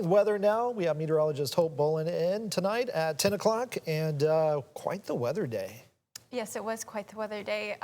Weather now. We have meteorologist Hope Bolin in tonight at 10 o'clock, and quite the weather day. Yes, it was quite the weather day.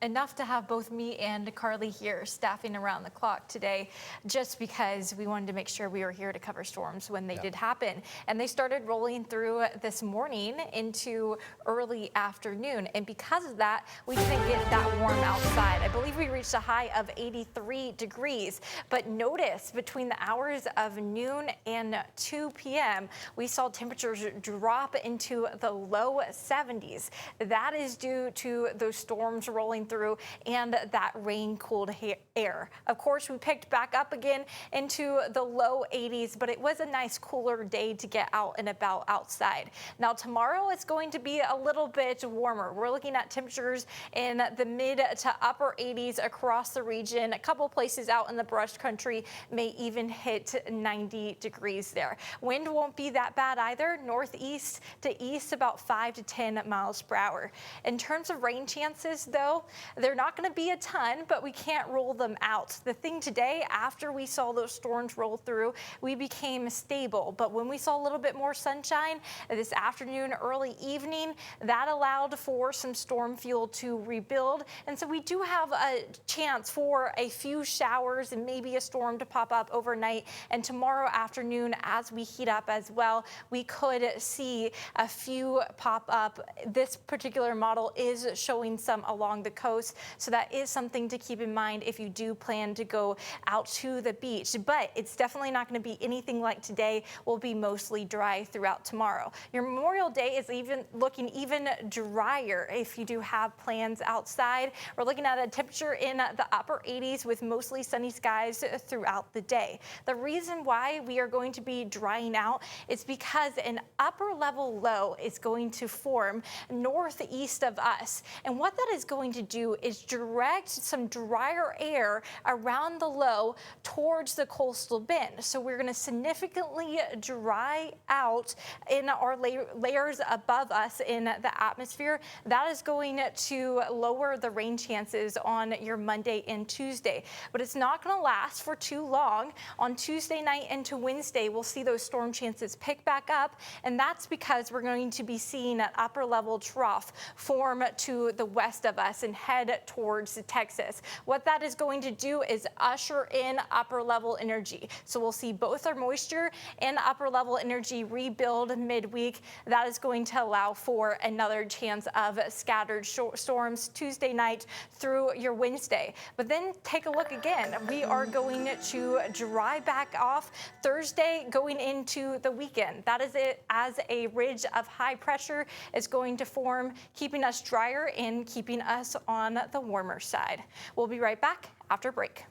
Enough to have both me and Carly here staffing around the clock today, just because we wanted to make sure we were here to cover storms when they did happen. And they started rolling through this morning into early afternoon. And because of that, we didn't get that warm outside. I believe we reached a high of 83 degrees. But notice between the hours of noon and 2 p.m., we saw temperatures drop into the low 70s. That is due to those storms rolling through and that rain-cooled air. Of course, we picked back up again into the low 80s, but it was a nice cooler day to get out and about outside. Now, tomorrow it's going to be a little bit warmer. We're looking at temperatures in the mid to upper 80s across the region. A couple places out in the brush country may even hit 90 degrees there. Wind won't be that bad either. Northeast to east, about 5 to 10 miles per hour. In terms of rain chances, though, they're not going to be a ton, but we can't rule them out. The thing today, after we saw those storms roll through, we became stable. But when we saw a little bit more sunshine this afternoon, early evening, that allowed for some storm fuel to rebuild. And so we do have a chance for a few showers and maybe a storm to pop up overnight. And tomorrow afternoon, as we heat up as well, we could see a few pop up. This particular model is showing some along the coast, so that is something to keep in mind if you do plan to go out to the beach. But it's definitely not going to be anything like today. Will be mostly dry throughout tomorrow. Your Memorial Day is looking even drier if you do have plans outside. We're looking at a temperature in the upper 80s with mostly sunny skies throughout the day. The reason why we are going to be drying out is because an upper level low is going to form northeast of us. And what that is going to do is direct some drier air around the low towards the coastal bend. So we're going to significantly dry out in our layers above us in the atmosphere. That is going to lower the rain chances on your Monday and Tuesday. But it's not going to last for too long. On Tuesday night into Wednesday, we'll see those storm chances pick back up. And that's because we're going to be seeing an upper level trough form to the west of us and head towards Texas. What that is going to do is usher in upper level energy. So we'll see both our moisture and upper level energy rebuild midweek. That is going to allow for another chance of scattered storms Tuesday night through your Wednesday. But then take a look again. We are going to dry back off Thursday going into the weekend. That is it, as a ridge of high pressure is going to form, keeping us drier and keeping us on the warmer side. We'll be right back after break.